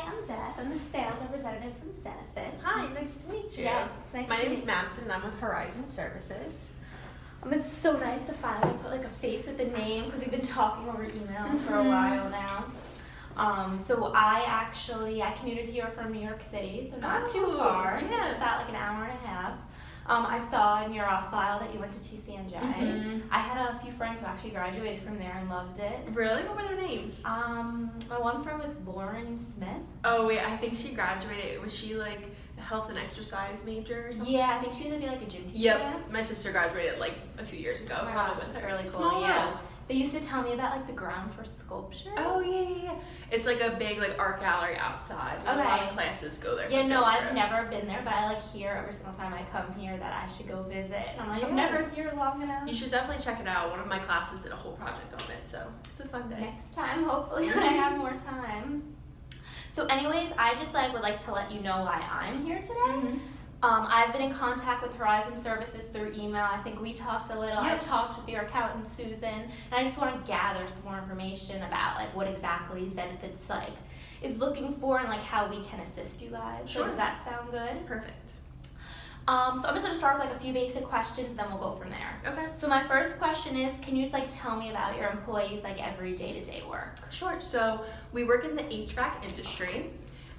I'm Beth. I'm the sales representative from Zenefits. Hi, nice to meet you. Yes, nice My to name meet is you. Madison and I'm with Horizon Services. It's so nice to finally put like a face with the name because we've been talking over email for a while now. So I commuted here from New York City, so not too far. Yeah. It's about like an hour and a half. I saw in your file that you went to TCNJ. I had a few friends who actually graduated from there and loved it. Really? What were their names? My one friend was Lauren Smith. Oh wait, I think she graduated. Was she like a health and exercise major or something? Yeah, I think she's gonna be like a gym teacher. Yep. now. My sister graduated like a few years ago. Oh my I gosh, went with that's her. really cool. Small Yeah. world. They used to tell me about like the ground for sculpture. Oh yeah. It's like a big like art gallery outside. A lot of Okay. classes go there. Yeah, for no, field I've trips. never been there, but I like hear every single time I come here that I should go visit. And I'm like, I'm Yeah. never here long enough. You should definitely check it out. One of my classes did a whole project on it, so it's a fun day. Next time, hopefully, when I have more time. So, anyways, I just would like to let you know why I'm here today. Mhm. I've been in contact with Horizon Services through email. I think we talked a little. I Yep. talked with your accountant, Susan, and I just want to gather some more information about what exactly Zenefits is looking for and how we can assist you guys. So Sure. does that sound good? Perfect. So I'm just going to start with a few basic questions, then we'll go from there. Okay. So my first question is, can you just tell me about your employees every day-to-day work? Sure. So we work in the HVAC industry,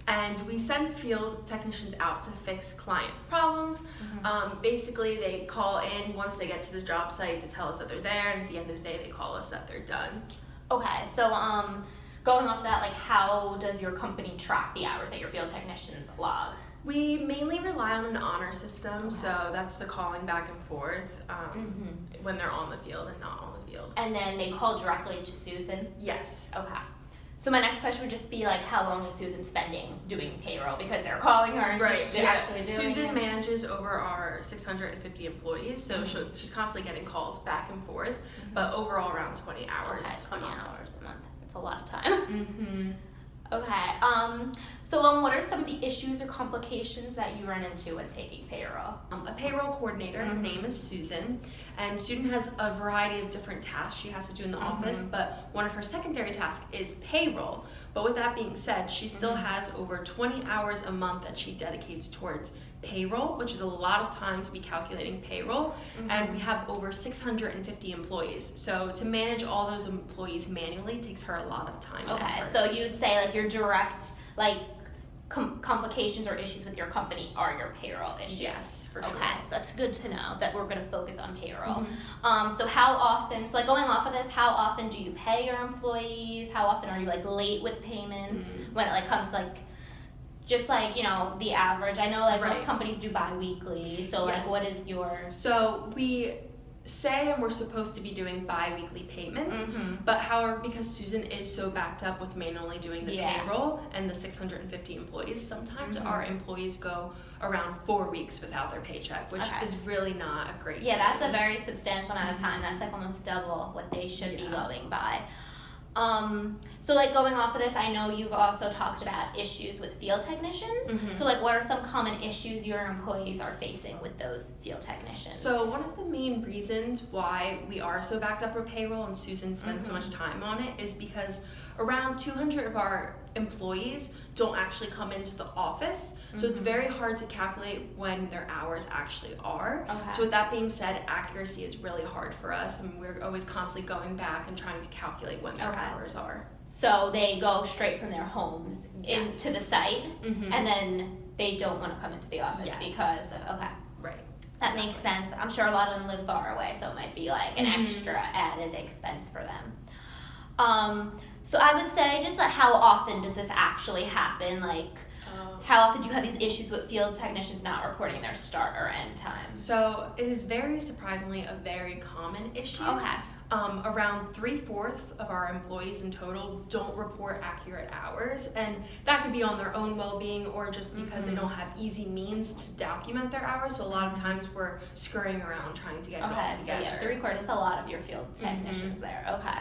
and we send field technicians out to fix client problems. Basically, they call in once they get to the job site to tell us that they're there, and at the end of the day, they call us that they're done. Okay, so going off that, how does your company track the hours that your field technicians log? We mainly rely on an honor system, so that's the calling back and forth when they're on the field and not on the field. And then they call directly to Susan? Yes. Okay. So my next question would just be how long is Susan spending doing payroll, because they're calling her and she's actually doing Susan it. manages over our 650 employees, so she's constantly getting calls back and forth, but overall around 20 hours. Okay, 20 a month. hours a month. That's a lot of time. Okay. So what are some of the issues or complications that you run into when taking payroll? A payroll coordinator, her name is Susan, and Susan has a variety of different tasks she has to do in the office, but one of her secondary tasks is payroll. But with that being said, she still has over 20 hours a month that she dedicates towards payroll, which is a lot of time to be calculating payroll, and we have over 650 employees. So to manage all those employees manually takes her a lot of time. and Okay, effort. so you'd say your direct complications or issues with your company are your payroll issues. Yes, for sure. Okay, so that's good to know that we're going to focus on payroll. So how often, going off of this, how often do you pay your employees? How often are you late with payments when it comes to just the average? I know most Right. companies do bi-weekly, so Yes. what is yours? So we say and we're supposed to be doing bi-weekly payments, but however, because Susan is so backed up with manually doing the payroll and the 650 employees, sometimes our employees go around 4 weeks without their paycheck, which is really not a great Yeah, that's a thing. very substantial amount of time. That's almost double what they should be going by. So going off of this, I know you've also talked about issues with field technicians. So what are some common issues your employees are facing with those field technicians? So one of the main reasons why we are so backed up with payroll and Susan spends so much time on it is because around 200 of our employees don't actually come into the office. So it's very hard to calculate when their hours actually are. So with that being said, accuracy is really hard for us, and we're always constantly going back and trying to calculate when their hours are. So they go straight from their homes into the site, and then they don't want to come into the office because of, Right. That makes sense. I'm sure a lot of them live far away, so it might be an extra added expense for them. So I would say just how often does this actually happen? How often do you have these issues with field technicians not reporting their start or end time? So it is very surprisingly a very common issue. Okay. Around 3/4 of our employees in total don't report accurate hours, and that could be on their own well-being or just because they don't have easy means to document their hours. So a lot of times we're scurrying around trying to get it all together. So yeah, 3/4 is a lot of your field technicians there. Okay.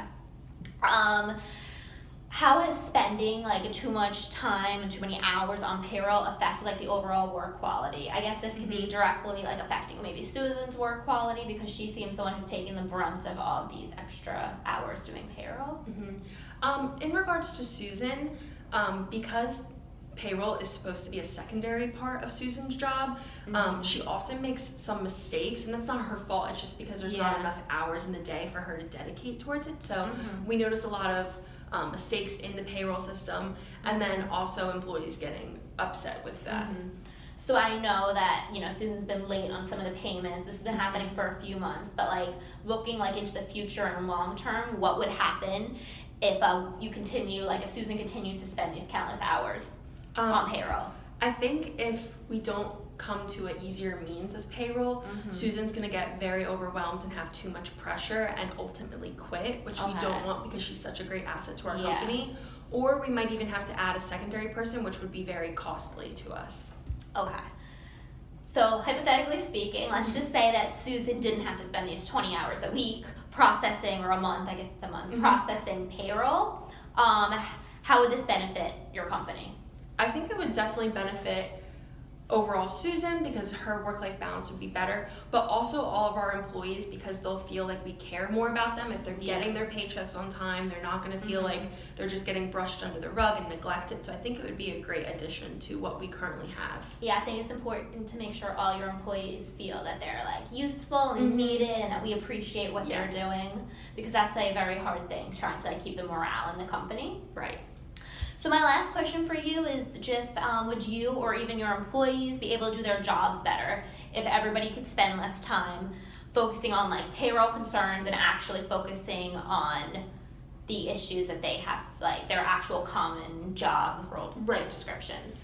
How has spending too much time and too many hours on payroll affect the overall work quality? I guess this could be directly affecting maybe Susan's work quality because she seems the one who's taking the brunt of all of these extra hours doing payroll. In regards to Susan, because payroll is supposed to be a secondary part of Susan's job. She often makes some mistakes, and that's not her fault. It's just because there's not enough hours in the day for her to dedicate towards it. So we notice a lot of mistakes in the payroll system, and then also employees getting upset with that. So I know that, Susan's been late on some of the payments. This has been happening for a few months, but like looking like into the future and long term, what would happen if if Susan continues to spend these countless hours on payroll? I think if we don't come to an easier means of payroll, Susan's going to get very overwhelmed and have too much pressure and ultimately quit, which we don't want because she's such a great asset to our company. Or we might even have to add a secondary person, which would be very costly to us. Okay. So hypothetically speaking, let's just say that Susan didn't have to spend these 20 hours a week processing, or a month, I guess it's a month, processing payroll. How would this benefit your company? I think it would definitely benefit overall Susan because her work-life balance would be better, but also all of our employees because they'll feel like we care more about them. If they're getting their paychecks on time, they're not going to feel like they're just getting brushed under the rug and neglected. So I think it would be a great addition to what we currently have. Yeah, I think it's important to make sure all your employees feel that they're like useful and needed, and that we appreciate what they're doing, because that's a very hard thing, trying to keep the morale in the company. Right. So my last question for you is just, would you or even your employees be able to do their jobs better if everybody could spend less time focusing on like payroll concerns and actually focusing on the issues that they have, like their actual common job role descriptions?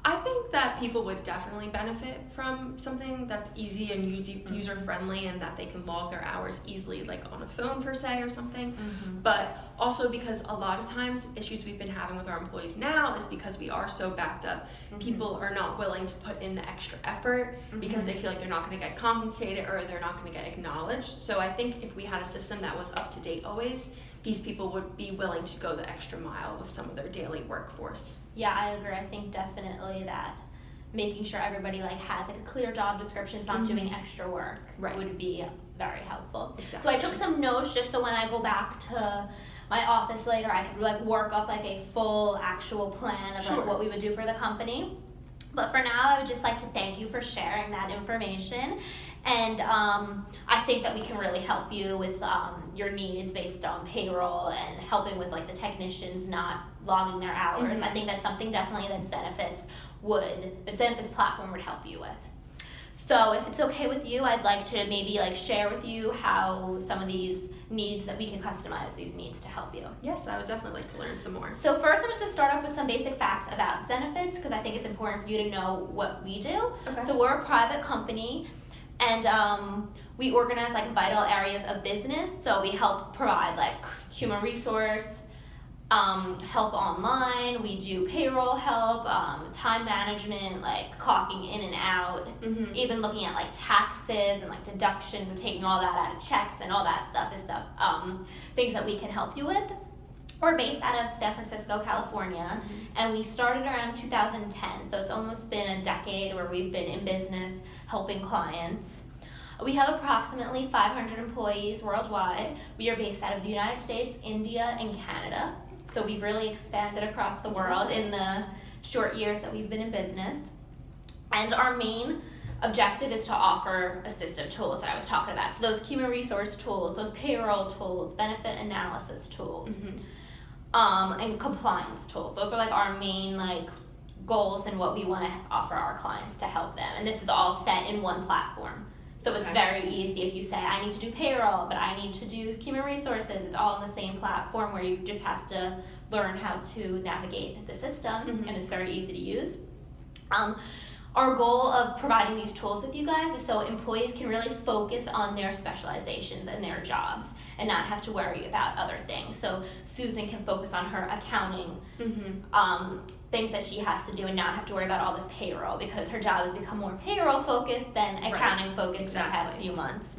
I think that people would definitely benefit from something that's easy and user-friendly, and that they can log their hours easily, like on a phone per se or something. But also because a lot of times issues we've been having with our employees now is because we are so backed up. People are not willing to put in the extra effort because they feel like they're not going to get compensated or they're not going to get acknowledged. So I think if we had a system that was up to date always, these people would be willing to go the extra mile with some of their daily workforce. Yeah, I agree. I think definitely that making sure everybody has a clear job description, is not doing extra work, would be very helpful. Exactly. So I took some notes just so when I go back to my office later, I could work up a full actual plan of what we would do for the company. But for now, I would just like to thank you for sharing that information. And I think that we can really help you with your needs based on payroll and helping with the technicians not logging their hours. I think that's something definitely that Zenefits platform would help you with. So if it's okay with you, I'd like to maybe share with you how some of these needs that we can customize these needs to help you. Yes, I would definitely like to learn some more. So first, I'm just going to start off with some basic facts about Zenefits because I think it's important for you to know what we do. Okay. So we're a private company, and we organize vital areas of business. So we help provide human resource help online. We do payroll help, time management, clocking in and out, even looking at taxes and deductions and taking all that out of checks and all that stuff is things that we can help you with. We're based out of San Francisco, California, and we started around 2010, so it's almost been a decade where we've been in business helping clients. We have approximately 500 employees worldwide. We are based out of the United States, India, and Canada. So we've really expanded across the world in the short years that we've been in business. And our main objective is to offer assistive tools that I was talking about. So those human resource tools, those payroll tools, benefit analysis tools, and compliance tools. Those are our main goals and what we want to offer our clients to help them. And this is all set in one platform. So it's very easy if you say, I need to do payroll, but I need to do human resources. It's all in the same platform where you just have to learn how to navigate the system, and it's very easy to use. Our goal of providing these tools with you guys is so employees can really focus on their specializations and their jobs and not have to worry about other things. So Susan can focus on her accounting, things that she has to do, and not have to worry about all this payroll because her job has become more payroll focused than accounting focused in the past few months.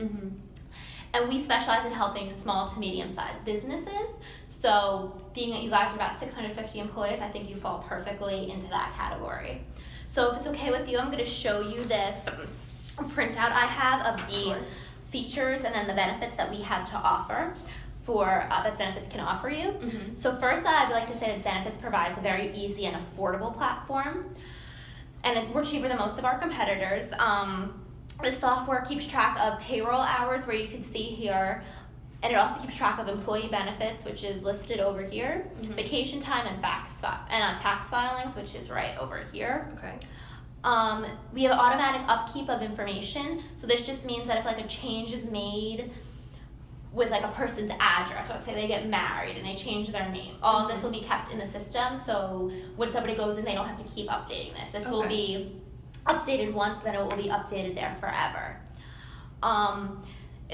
And we specialize in helping small to medium sized businesses. So being that you guys are about 650 employees, I think you fall perfectly into that category. So if it's okay with you, I'm going to show you this printout I have of the features and then the benefits that we have to offer. that Zenefits can offer you. So first, I'd like to say that Zenefits provides a very easy and affordable platform, and we're cheaper than most of our competitors. The software keeps track of payroll hours, where you can see here, and it also keeps track of employee benefits, which is listed over here, vacation time, and tax filings, which is right over here. Okay. We have automatic upkeep of information, so this just means that if like a change is made with like a person's address, let's say they get married and they change their name, all of this will be kept in the system, so when somebody goes in, they don't have to keep updating this. This will be updated once, then it will be updated there forever.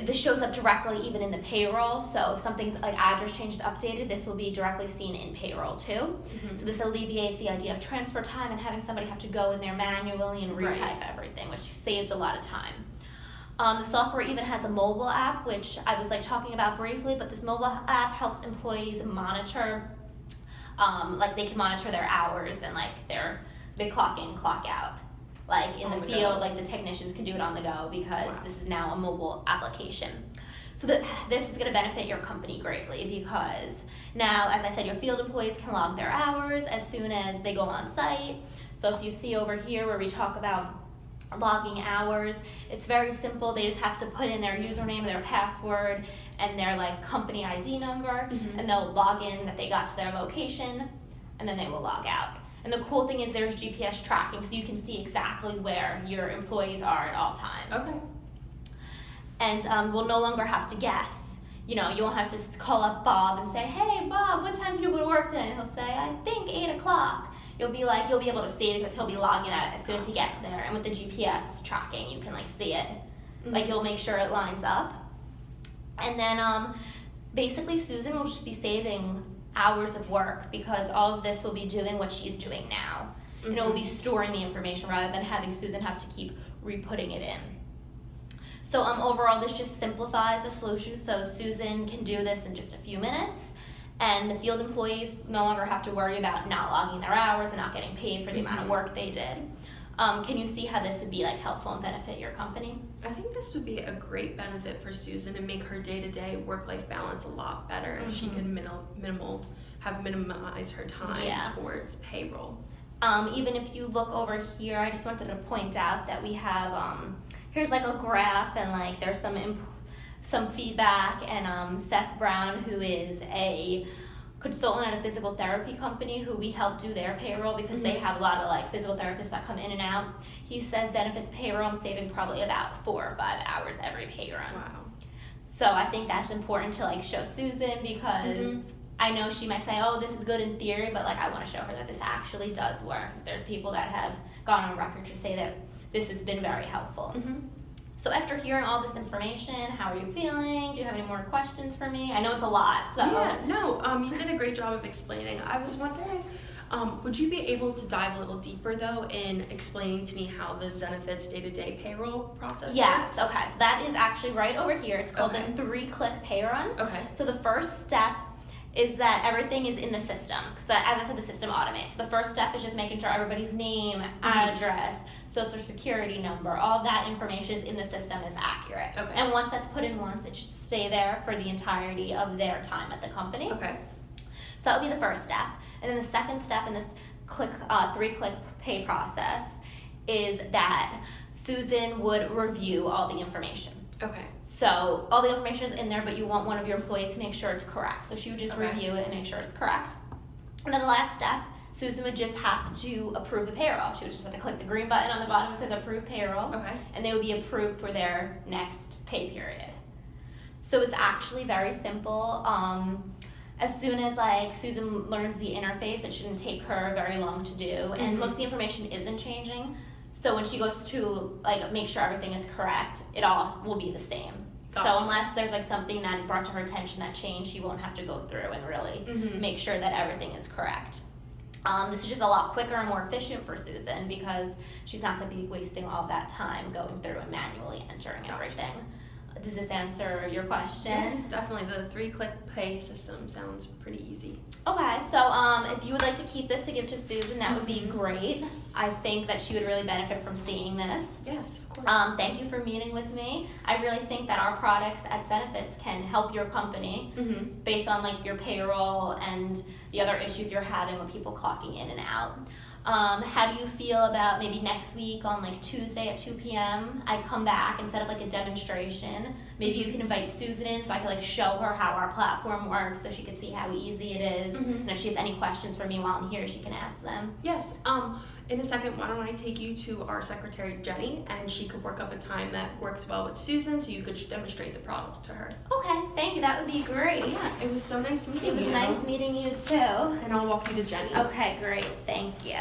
This shows up directly even in the payroll, so if something's like address changed updated, this will be directly seen in payroll too. So this alleviates the idea of transfer time and having somebody have to go in there manually and retype everything, which saves a lot of time. The software even has a mobile app, which I was like talking about briefly, but this mobile app helps employees monitor, like they can monitor their hours and like they clock in, clock out. Like in the field, like the technicians can do it on the go because this is now a mobile application. So this is going to benefit your company greatly because now, as I said, your field employees can log their hours as soon as they go on site. So if you see over here where we talk about logging hours, it's very simple. They just have to put in their username, their password, and their like company ID number, and they'll log in that they got to their location, and then they will log out. And the cool thing is there's GPS tracking, so you can see exactly where your employees are at all times. Okay. And we'll no longer have to guess. You know, you won't have to call up Bob and say, hey, Bob, what time do you go to work today? And he'll say, I think 8 o'clock. You'll be able to see it because he'll be logging at it as soon as he gets there. And with the GPS tracking, you can like see it. Like you'll make sure it lines up. And then basically Susan will just be saving hours of work because all of this will be doing what she's doing now. And it will be storing the information rather than having Susan have to keep re-putting it in. So overall, this just simplifies the solution so Susan can do this in just a few minutes, and the field employees no longer have to worry about not logging their hours and not getting paid for the amount of work they did. Can you see how this would be like helpful and benefit your company? I think this would be a great benefit for Susan and make her day-to-day work-life balance a lot better if she can minimize her time towards payroll. Even if you look over here, I just wanted to point out that we have here's like a graph, and like there's some feedback, and Seth Brown, who is a consultant at a physical therapy company who we help do their payroll because they have a lot of like physical therapists that come in and out. He says Zenefits payroll, I'm saving probably about 4 or 5 hours every pay run. Wow. So I think that's important to like show Susan because I know she might say, oh, this is good in theory, but like I want to show her that this actually does work. There's people that have gone on record to say that this has been very helpful. So after hearing all this information, how are you feeling? Do you have any more questions for me? I know it's a lot, so. Yeah, no, you did a great job of explaining. I was wondering, would you be able to dive a little deeper, though, in explaining to me how the Zenefits day-to-day payroll process works? Yes, okay. So that is actually right over here. It's called the 3-click pay run. Okay. So the first step is that everything is in the system. Because as I said, the system automates. So the first step is just making sure everybody's name, address, social security number, all that information is in the system is accurate. Okay. And once that's put in once, it should stay there for the entirety of their time at the company. Okay. So that would be the first step. And then the second step in this 3-click pay process is that Susan would review all the information. Okay. So all the information is in there, but you want one of your employees to make sure it's correct. So she would just review it and make sure it's correct. And then the last step, Susan would just have to approve the payroll. She would just have to click the green button on the bottom that says approve payroll. Okay. And they would be approved for their next pay period. So it's actually very simple. As soon as like Susan learns the interface, it shouldn't take her very long to do. And most of the information isn't changing. So when she goes to like make sure everything is correct, it all will be the same. Gotcha. So unless there's like something that is brought to her attention that changed, she won't have to go through and really make sure that everything is correct. This is just a lot quicker and more efficient for Susan because she's not going to be wasting all of that time going through and manually entering everything. Does this answer your question? Yes, definitely. The 3-click pay system sounds pretty easy. Okay, so If you would like to keep this to give to Susan, that would be great. I think that she would really benefit from seeing this. Yes, of course. Thank you for meeting with me. I really think that our products at Zenefits can help your company based on like your payroll and the other issues you're having with people clocking in and out. How do you feel about maybe next week on like Tuesday at 2 p.m. I come back and set up like a demonstration. Maybe you can invite Susan in so I can like show her how our platform works so she could see how easy it is. And if she has any questions for me while I'm here, she can ask them. Yes. In a second, why don't I take you to our secretary, Jenny, and she could work up a time that works well with Susan so you could demonstrate the product to her. Okay, thank you. That would be great. Yeah, it was so nice meeting you. It was nice meeting you too. And I'll walk you to Jenny. Okay, great. Thank you.